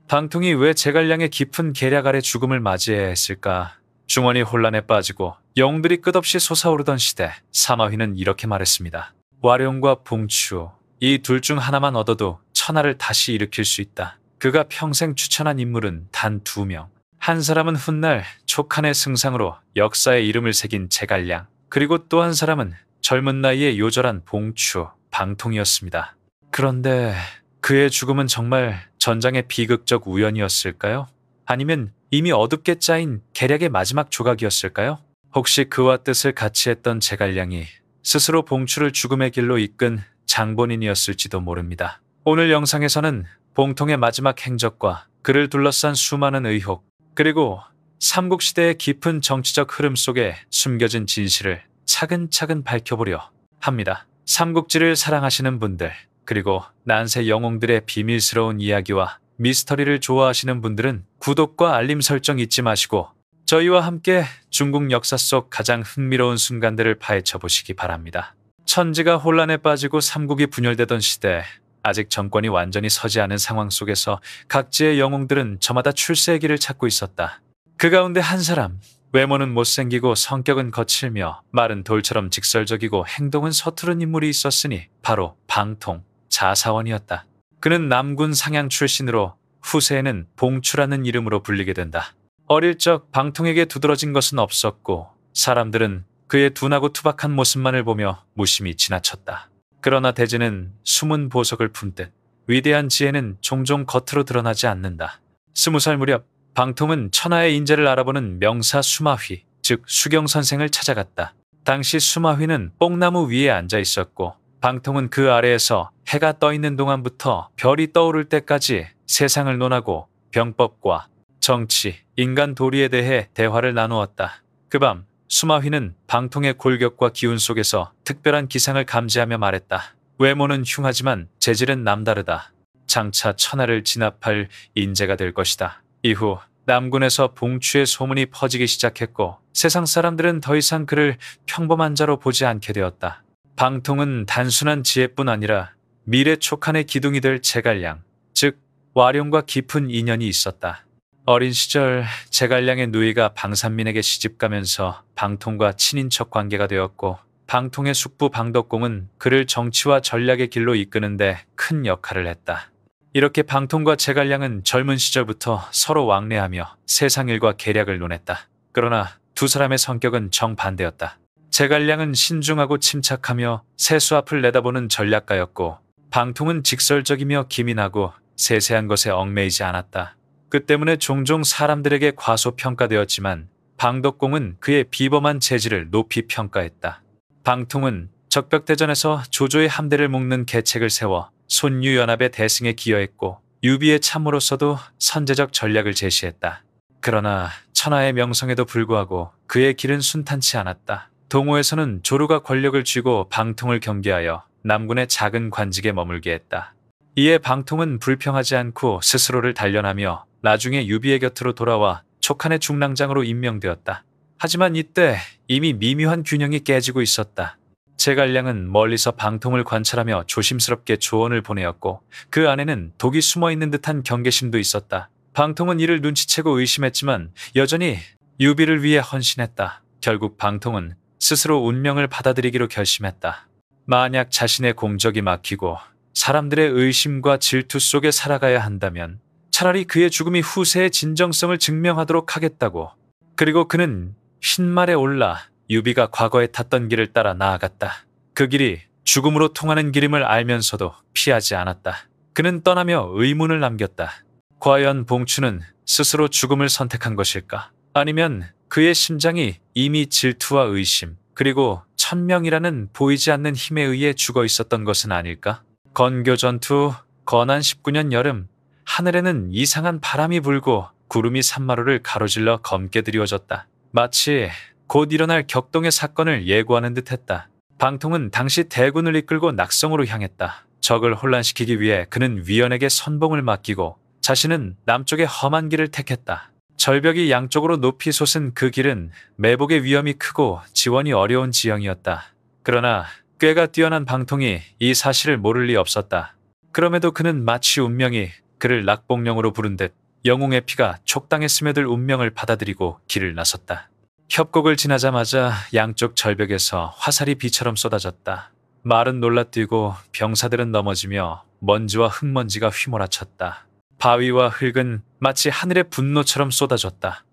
방통이 왜 제갈량의 깊은 계략 아래 죽음을 맞이해야 했을까? 중원이 혼란에 빠지고 영웅들이 끝없이 솟아오르던 시대, 사마휘는 이렇게 말했습니다. 와룡과 봉추, 이 둘 중 하나만 얻어도 천하를 다시 일으킬 수 있다. 그가 평생 추천한 인물은 단 2명. 한 사람은 훗날 촉한의 승상으로 역사에 이름을 새긴 제갈량, 그리고 또 한 사람은 젊은 나이에 요절한 봉추, 방통이었습니다. 그런데 그의 죽음은 정말 전장의 비극적 우연이었을까요? 아니면 이미 어둡게 짜인 계략의 마지막 조각이었을까요? 혹시 그와 뜻을 같이 했던 제갈량이 스스로 봉추를 죽음의 길로 이끈 장본인이었을지도 모릅니다. 오늘 영상에서는 봉통의 마지막 행적과 그를 둘러싼 수많은 의혹, 그리고 삼국시대의 깊은 정치적 흐름 속에 숨겨진 진실을 차근차근 밝혀보려 합니다. 삼국지를 사랑하시는 분들, 그리고 난세 영웅들의 비밀스러운 이야기와 미스터리를 좋아하시는 분들은 구독과 알림 설정 잊지 마시고 저희와 함께 중국 역사 속 가장 흥미로운 순간들을 파헤쳐 보시기 바랍니다. 천지가 혼란에 빠지고 삼국이 분열되던 시대, 아직 정권이 완전히 서지 않은 상황 속에서 각지의 영웅들은 저마다 출세의 길을 찾고 있었다. 그 가운데 한 사람, 외모는 못생기고 성격은 거칠며 말은 돌처럼 직설적이고 행동은 서투른 인물이 있었으니 바로 방통, 자사원이었다. 그는 남군 상양 출신으로 후세에는 봉추라는 이름으로 불리게 된다. 어릴 적 방통에게 두드러진 것은 없었고 사람들은 그의 둔하고 투박한 모습만을 보며 무심히 지나쳤다. 그러나 대지는 숨은 보석을 품듯 위대한 지혜는 종종 겉으로 드러나지 않는다. 20살 무렵 방통은 천하의 인재를 알아보는 명사 수마휘, 즉 수경 선생을 찾아갔다. 당시 수마휘는 뽕나무 위에 앉아 있었고 방통은 그 아래에서 해가 떠 있는 동안부터 별이 떠오를 때까지 세상을 논하고 병법과 정치, 인간 도리에 대해 대화를 나누었다. 그 밤 수마휘는 방통의 골격과 기운 속에서 특별한 기상을 감지하며 말했다. 외모는 흉하지만 재질은 남다르다. 장차 천하를 진압할 인재가 될 것이다. 이후 남군에서 봉추의 소문이 퍼지기 시작했고 세상 사람들은 더 이상 그를 평범한 자로 보지 않게 되었다. 방통은 단순한 지혜뿐 아니라 미래 촉한의 기둥이 될 제갈량, 즉 와룡과 깊은 인연이 있었다. 어린 시절 제갈량의 누이가 방산민에게 시집가면서 방통과 친인척 관계가 되었고 방통의 숙부 방덕공은 그를 정치와 전략의 길로 이끄는데 큰 역할을 했다. 이렇게 방통과 제갈량은 젊은 시절부터 서로 왕래하며 세상 일과 계략을 논했다. 그러나 두 사람의 성격은 정반대였다. 제갈량은 신중하고 침착하며 세수 앞을 내다보는 전략가였고 방통은 직설적이며 기민하고 세세한 것에 얽매이지 않았다. 그 때문에 종종 사람들에게 과소평가되었지만 방덕공은 그의 비범한 재질을 높이 평가했다. 방통은 적벽대전에서 조조의 함대를 묶는 계책을 세워 손유연합의 대승에 기여했고 유비의 참모로서도 선제적 전략을 제시했다. 그러나 천하의 명성에도 불구하고 그의 길은 순탄치 않았다. 동호에서는 조루가 권력을 쥐고 방통을 경계하여 남군의 작은 관직에 머물게 했다. 이에 방통은 불평하지 않고 스스로를 단련하며 나중에 유비의 곁으로 돌아와 촉한의 중랑장으로 임명되었다. 하지만 이때 이미 미묘한 균형이 깨지고 있었다. 제갈량은 멀리서 방통을 관찰하며 조심스럽게 조언을 보내었고 그 안에는 독이 숨어있는 듯한 경계심도 있었다. 방통은 이를 눈치채고 의심했지만 여전히 유비를 위해 헌신했다. 결국 방통은 스스로 운명을 받아들이기로 결심했다. 만약 자신의 공적이 막히고 사람들의 의심과 질투 속에 살아가야 한다면 차라리 그의 죽음이 후세의 진정성을 증명하도록 하겠다고. 그리고 그는 흰말에 올라 유비가 과거에 탔던 길을 따라 나아갔다. 그 길이 죽음으로 통하는 길임을 알면서도 피하지 않았다. 그는 떠나며 의문을 남겼다. 과연 봉추는 스스로 죽음을 선택한 것일까? 아니면 그의 심장이 이미 질투와 의심, 그리고 천명이라는 보이지 않는 힘에 의해 죽어 있었던 것은 아닐까? 건교 전투 건안 19년 여름, 하늘에는 이상한 바람이 불고 구름이 산마루를 가로질러 검게 드리워졌다. 마치 곧 일어날 격동의 사건을 예고하는 듯했다. 방통은 당시 대군을 이끌고 낙성으로 향했다. 적을 혼란시키기 위해 그는 위원에게 선봉을 맡기고 자신은 남쪽의 험한 길을 택했다. 절벽이 양쪽으로 높이 솟은 그 길은 매복의 위험이 크고 지원이 어려운 지형이었다. 그러나 꾀가 뛰어난 방통이 이 사실을 모를 리 없었다. 그럼에도 그는 마치 운명이 그를 낙봉령으로 부른 듯 영웅의 피가 촉당에 스며들 운명을 받아들이고 길을 나섰다. 협곡을 지나자마자 양쪽 절벽에서 화살이 비처럼 쏟아졌다. 말은 놀라뛰고 병사들은 넘어지며 먼지와 흙먼지가 휘몰아쳤다. 바위와 흙은 마치 하늘의 분노처럼 쏟아졌다.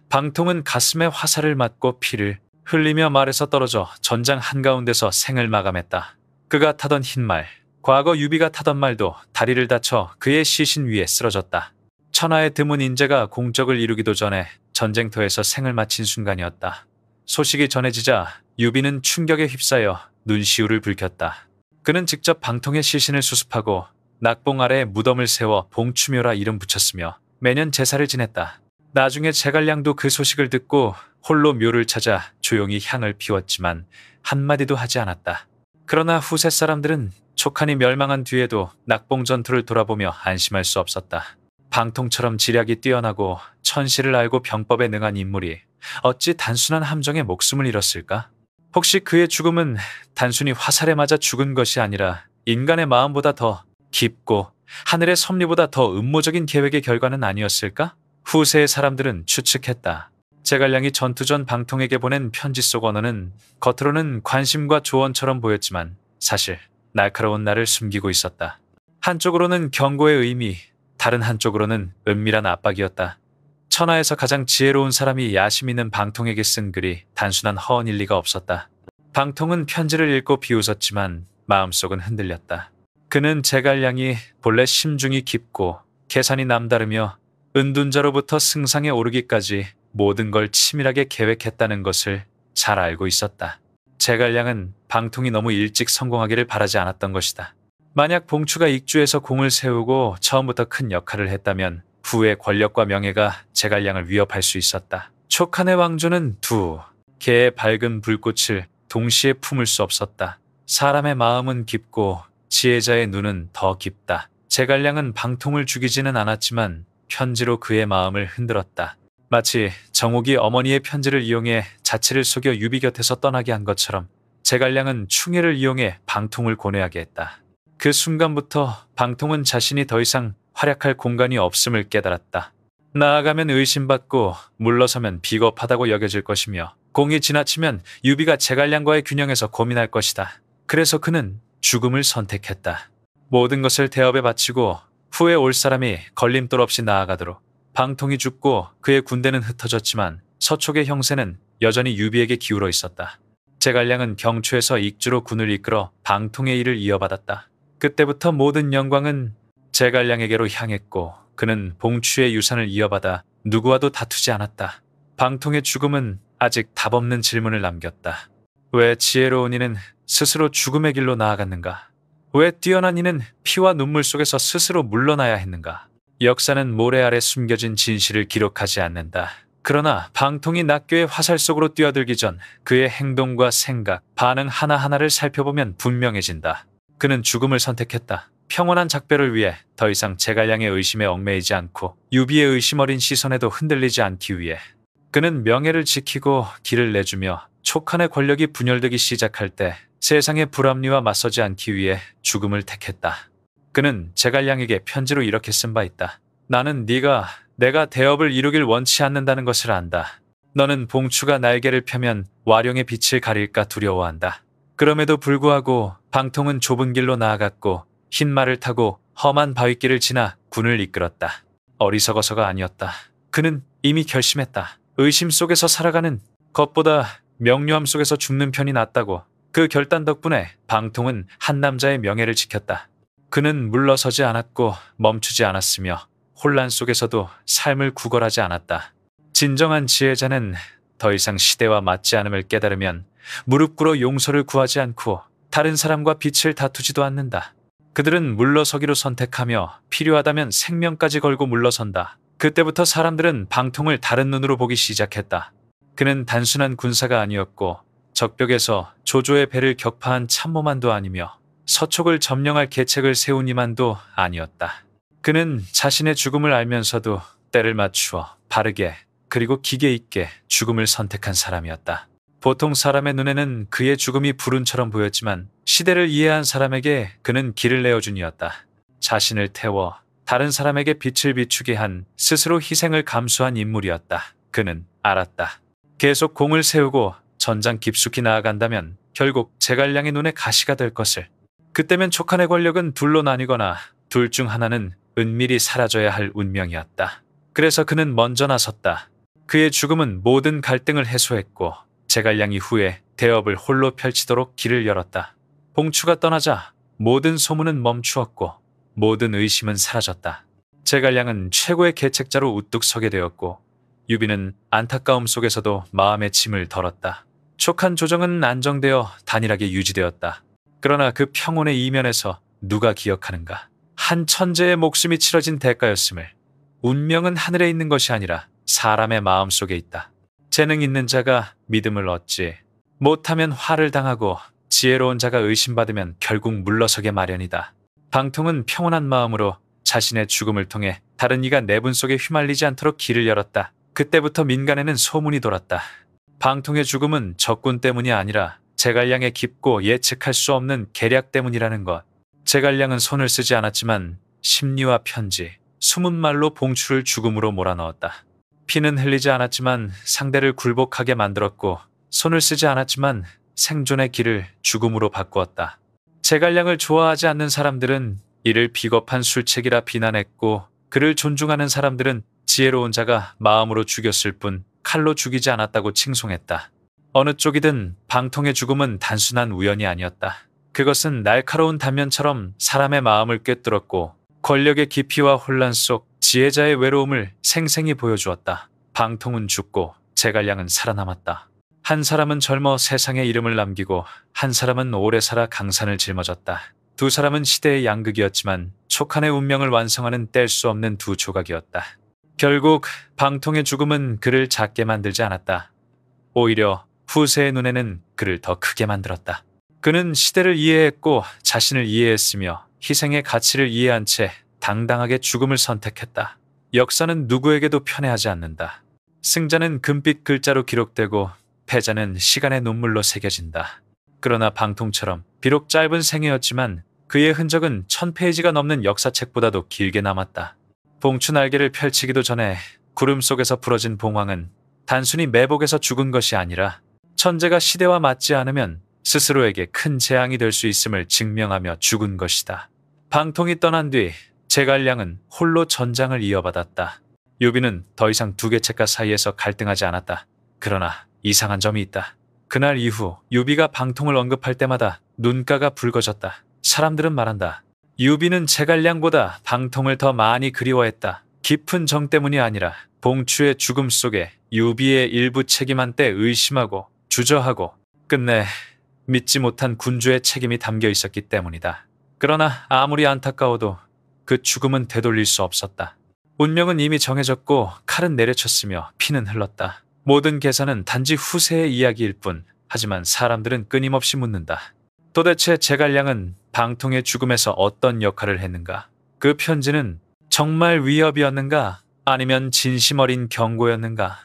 방통은 가슴에 화살을 맞고 피를 흘리며 말에서 떨어져 전장 한가운데서 생을 마감했다. 그가 타던 흰말, 과거 유비가 타던 말도 다리를 다쳐 그의 시신 위에 쓰러졌다. 천하의 드문 인재가 공적을 이루기도 전에 전쟁터에서 생을 마친 순간이었다. 소식이 전해지자 유비는 충격에 휩싸여 눈시울을 붉혔다. 그는 직접 방통의 시신을 수습하고 낙봉 아래에 무덤을 세워 봉추묘라 이름 붙였으며 매년 제사를 지냈다. 나중에 제갈량도 그 소식을 듣고 홀로 묘를 찾아 조용히 향을 피웠지만 한마디도 하지 않았다. 그러나 후세 사람들은 촉한이 멸망한 뒤에도 낙봉 전투를 돌아보며 안심할 수 없었다. 방통처럼 지략이 뛰어나고 천시를 알고 병법에 능한 인물이 어찌 단순한 함정에 목숨을 잃었을까? 혹시 그의 죽음은 단순히 화살에 맞아 죽은 것이 아니라 인간의 마음보다 더 깊고 하늘의 섭리보다 더 음모적인 계획의 결과는 아니었을까? 후세의 사람들은 추측했다. 제갈량이 전투 전 방통에게 보낸 편지 속 언어는 겉으로는 관심과 조언처럼 보였지만 사실 날카로운 날을 숨기고 있었다. 한쪽으로는 경고의 의미, 다른 한쪽으로는 은밀한 압박이었다. 천하에서 가장 지혜로운 사람이 야심 있는 방통에게 쓴 글이 단순한 허언일 리가 없었다. 방통은 편지를 읽고 비웃었지만 마음속은 흔들렸다. 그는 제갈량이 본래 심중이 깊고 계산이 남다르며 은둔자로부터 승상에 오르기까지 모든 걸 치밀하게 계획했다는 것을 잘 알고 있었다. 제갈량은 방통이 너무 일찍 성공하기를 바라지 않았던 것이다. 만약 봉추가 익주에서 공을 세우고 처음부터 큰 역할을 했다면 후의 권력과 명예가 제갈량을 위협할 수 있었다. 촉한의 왕조는 두 개의 밝은 불꽃을 동시에 품을 수 없었다. 사람의 마음은 깊고 지혜자의 눈은 더 깊다. 제갈량은 방통을 죽이지는 않았지만 편지로 그의 마음을 흔들었다. 마치 정옥이 어머니의 편지를 이용해 자치를 속여 유비 곁에서 떠나게 한 것처럼 제갈량은 충혜를 이용해 방통을 고뇌하게 했다. 그 순간부터 방통은 자신이 더 이상 활약할 공간이 없음을 깨달았다. 나아가면 의심받고 물러서면 비겁하다고 여겨질 것이며 공이 지나치면 유비가 제갈량과의 균형에서 고민할 것이다. 그래서 그는 죽음을 선택했다. 모든 것을 대업에 바치고 후에 올 사람이 걸림돌 없이 나아가도록. 방통이 죽고 그의 군대는 흩어졌지만 서촉의 형세는 여전히 유비에게 기울어 있었다. 제갈량은 경추에서 익주로 군을 이끌어 방통의 일을 이어받았다. 그때부터 모든 영광은 제갈량에게로 향했고 그는 봉추의 유산을 이어받아 누구와도 다투지 않았다. 방통의 죽음은 아직 답없는 질문을 남겼다. 왜 지혜로운 이는 스스로 죽음의 길로 나아갔는가? 왜 뛰어난 이는 피와 눈물 속에서 스스로 물러나야 했는가? 역사는 모래 아래 숨겨진 진실을 기록하지 않는다. 그러나 방통이 낙교의 화살 속으로 뛰어들기 전 그의 행동과 생각, 반응 하나하나를 살펴보면 분명해진다. 그는 죽음을 선택했다. 평온한 작별을 위해 더 이상 제갈량의 의심에 얽매이지 않고 유비의 의심 어린 시선에도 흔들리지 않기 위해. 그는 명예를 지키고 길을 내주며 촉한의 권력이 분열되기 시작할 때 세상의 불합리와 맞서지 않기 위해 죽음을 택했다. 그는 제갈량에게 편지로 이렇게 쓴 바 있다. 나는 내가 대업을 이루길 원치 않는다는 것을 안다. 너는 봉추가 날개를 펴면 와룡의 빛을 가릴까 두려워한다. 그럼에도 불구하고 방통은 좁은 길로 나아갔고 흰 말을 타고 험한 바위길을 지나 군을 이끌었다. 어리석어서가 아니었다. 그는 이미 결심했다. 의심 속에서 살아가는 것보다 명료함 속에서 죽는 편이 낫다고. 그 결단 덕분에 방통은 한 남자의 명예를 지켰다. 그는 물러서지 않았고 멈추지 않았으며 혼란 속에서도 삶을 구걸하지 않았다. 진정한 지혜자는 더 이상 시대와 맞지 않음을 깨달으면 무릎 꿇어 용서를 구하지 않고 다른 사람과 빛을 다투지도 않는다. 그들은 물러서기로 선택하며 필요하다면 생명까지 걸고 물러선다. 그때부터 사람들은 방통을 다른 눈으로 보기 시작했다. 그는 단순한 군사가 아니었고 적벽에서 조조의 배를 격파한 참모만도 아니며 서촉을 점령할 계책을 세운 이만도 아니었다. 그는 자신의 죽음을 알면서도 때를 맞추어 바르게 그리고 기계 있게 죽음을 선택한 사람이었다. 보통 사람의 눈에는 그의 죽음이 불운처럼 보였지만 시대를 이해한 사람에게 그는 길을 내어준 이었다. 자신을 태워 다른 사람에게 빛을 비추게 한 스스로 희생을 감수한 인물이었다. 그는 알았다. 계속 공을 세우고 전장 깊숙이 나아간다면 결국 제갈량의 눈에 가시가 될 것을. 그때면 촉한의 권력은 둘로 나뉘거나 둘 중 하나는 은밀히 사라져야 할 운명이었다. 그래서 그는 먼저 나섰다. 그의 죽음은 모든 갈등을 해소했고 제갈량이 후에 대업을 홀로 펼치도록 길을 열었다. 봉추가 떠나자 모든 소문은 멈추었고 모든 의심은 사라졌다. 제갈량은 최고의 계책자로 우뚝 서게 되었고 유비는 안타까움 속에서도 마음의 짐을 덜었다. 촉한 조정은 안정되어 단일하게 유지되었다. 그러나 그 평온의 이면에서 누가 기억하는가? 한 천재의 목숨이 치러진 대가였음을. 운명은 하늘에 있는 것이 아니라 사람의 마음속에 있다. 재능 있는 자가 믿음을 얻지. 못하면 화를 당하고 지혜로운 자가 의심받으면 결국 물러서게 마련이다. 방통은 평온한 마음으로 자신의 죽음을 통해 다른 이가 내분 속에 휘말리지 않도록 길을 열었다. 그때부터 민간에는 소문이 돌았다. 방통의 죽음은 적군 때문이 아니라 제갈량의 깊고 예측할 수 없는 계략 때문이라는 것. 제갈량은 손을 쓰지 않았지만 심리와 편지, 숨은 말로 봉추를 죽음으로 몰아넣었다. 피는 흘리지 않았지만 상대를 굴복하게 만들었고 손을 쓰지 않았지만 생존의 길을 죽음으로 바꾸었다. 제갈량을 좋아하지 않는 사람들은 이를 비겁한 술책이라 비난했고 그를 존중하는 사람들은 지혜로운 자가 마음으로 죽였을 뿐 칼로 죽이지 않았다고 칭송했다. 어느 쪽이든 방통의 죽음은 단순한 우연이 아니었다. 그것은 날카로운 단면처럼 사람의 마음을 꿰뚫었고 권력의 깊이와 혼란 속 지혜자의 외로움을 생생히 보여주었다. 방통은 죽고 제갈량은 살아남았다. 한 사람은 젊어 세상에 이름을 남기고 한 사람은 오래 살아 강산을 짊어졌다. 두 사람은 시대의 양극이었지만 촉한의 운명을 완성하는 뗄 수 없는 두 조각이었다. 결국 방통의 죽음은 그를 작게 만들지 않았다. 오히려 후세의 눈에는 그를 더 크게 만들었다. 그는 시대를 이해했고 자신을 이해했으며 희생의 가치를 이해한 채 당당하게 죽음을 선택했다. 역사는 누구에게도 편애하지 않는다. 승자는 금빛 글자로 기록되고 패자는 시간의 눈물로 새겨진다. 그러나 방통처럼 비록 짧은 생애였지만 그의 흔적은 1000페이지가 넘는 역사책보다도 길게 남았다. 봉추 날개를 펼치기도 전에 구름 속에서 부러진 봉황은 단순히 매복에서 죽은 것이 아니라 천재가 시대와 맞지 않으면 스스로에게 큰 재앙이 될 수 있음을 증명하며 죽은 것이다. 방통이 떠난 뒤 제갈량은 홀로 전장을 이어받았다. 유비는 더 이상 두 계책가 사이에서 갈등하지 않았다. 그러나 이상한 점이 있다. 그날 이후 유비가 방통을 언급할 때마다 눈가가 붉어졌다. 사람들은 말한다. 유비는 제갈량보다 방통을 더 많이 그리워했다. 깊은 정 때문이 아니라 봉추의 죽음 속에 유비의 일부 책임 한때 의심하고 주저하고 끝내 믿지 못한 군주의 책임이 담겨 있었기 때문이다. 그러나 아무리 안타까워도 그 죽음은 되돌릴 수 없었다. 운명은 이미 정해졌고 칼은 내려쳤으며 피는 흘렀다. 모든 계산은 단지 후세의 이야기일 뿐. 하지만 사람들은 끊임없이 묻는다. 도대체 제갈량은 방통의 죽음에서 어떤 역할을 했는가? 그 편지는 정말 위협이었는가? 아니면 진심 어린 경고였는가?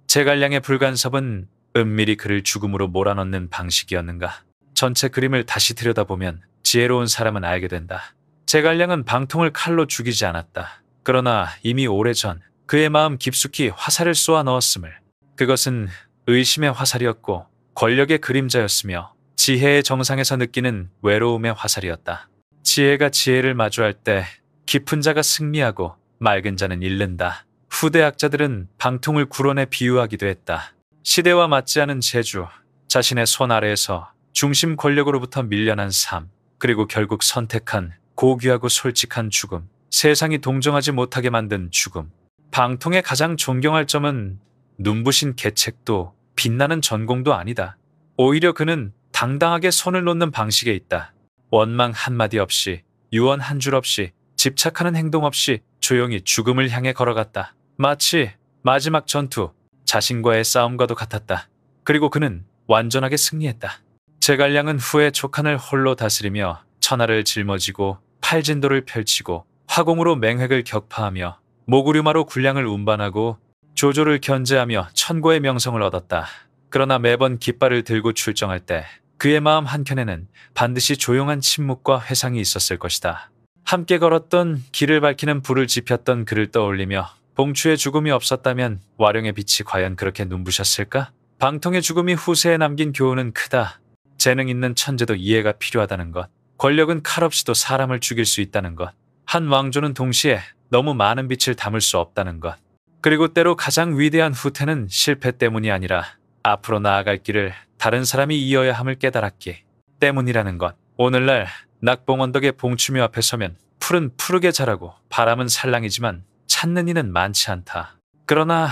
제갈량의 불간섭은 은밀히 그를 죽음으로 몰아넣는 방식이었는가? 전체 그림을 다시 들여다보면 지혜로운 사람은 알게 된다. 제갈량은 방통을 칼로 죽이지 않았다. 그러나 이미 오래전 그의 마음 깊숙이 화살을 쏘아 넣었음을. 그것은 의심의 화살이었고 권력의 그림자였으며 지혜의 정상에서 느끼는 외로움의 화살이었다. 지혜가 지혜를 마주할 때 깊은 자가 승리하고 맑은 자는 잃는다. 후대 학자들은 방통을 구론에 비유하기도 했다. 시대와 맞지 않은 재주, 자신의 손 아래에서 중심 권력으로부터 밀려난 삶, 그리고 결국 선택한 고귀하고 솔직한 죽음, 세상이 동정하지 못하게 만든 죽음. 방통의 가장 존경할 점은 눈부신 계책도 빛나는 전공도 아니다. 오히려 그는 당당하게 손을 놓는 방식에 있다. 원망 한마디 없이, 유언 한 줄 없이, 집착하는 행동 없이 조용히 죽음을 향해 걸어갔다. 마치 마지막 전투, 자신과의 싸움과도 같았다. 그리고 그는 완전하게 승리했다. 제갈량은 후에 촉한을 홀로 다스리며 천하를 짊어지고 팔진도를 펼치고 화공으로 맹획을 격파하며 모구류마로 군량을 운반하고 조조를 견제하며 천고의 명성을 얻었다. 그러나 매번 깃발을 들고 출정할 때 그의 마음 한켠에는 반드시 조용한 침묵과 회상이 있었을 것이다. 함께 걸었던 길을 밝히는 불을 지폈던 그를 떠올리며 봉추의 죽음이 없었다면 와룡의 빛이 과연 그렇게 눈부셨을까? 방통의 죽음이 후세에 남긴 교훈은 크다. 재능 있는 천재도 이해가 필요하다는 것. 권력은 칼 없이도 사람을 죽일 수 있다는 것. 한 왕조는 동시에 너무 많은 빛을 담을 수 없다는 것. 그리고 때로 가장 위대한 후퇴는 실패 때문이 아니라 앞으로 나아갈 길을 다른 사람이 이어야 함을 깨달았기 때문이라는 것. 오늘날 낙봉언덕의 봉추묘 앞에 서면 풀은 푸르게 자라고 바람은 살랑이지만 찾는 이는 많지 않다. 그러나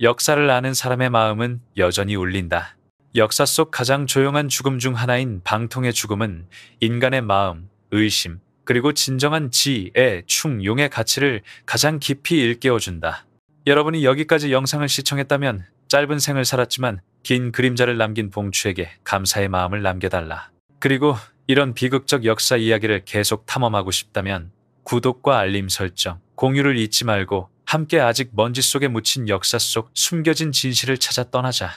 역사를 아는 사람의 마음은 여전히 울린다. 역사 속 가장 조용한 죽음 중 하나인 방통의 죽음은 인간의 마음, 의심, 그리고 진정한 지혜, 충용의 가치를 가장 깊이 일깨워준다. 여러분이 여기까지 영상을 시청했다면 짧은 생을 살았지만 긴 그림자를 남긴 봉추에게 감사의 마음을 남겨달라. 그리고 이런 비극적 역사 이야기를 계속 탐험하고 싶다면 구독과 알림 설정, 공유를 잊지 말고 함께 아직 먼지 속에 묻힌 역사 속 숨겨진 진실을 찾아 떠나자.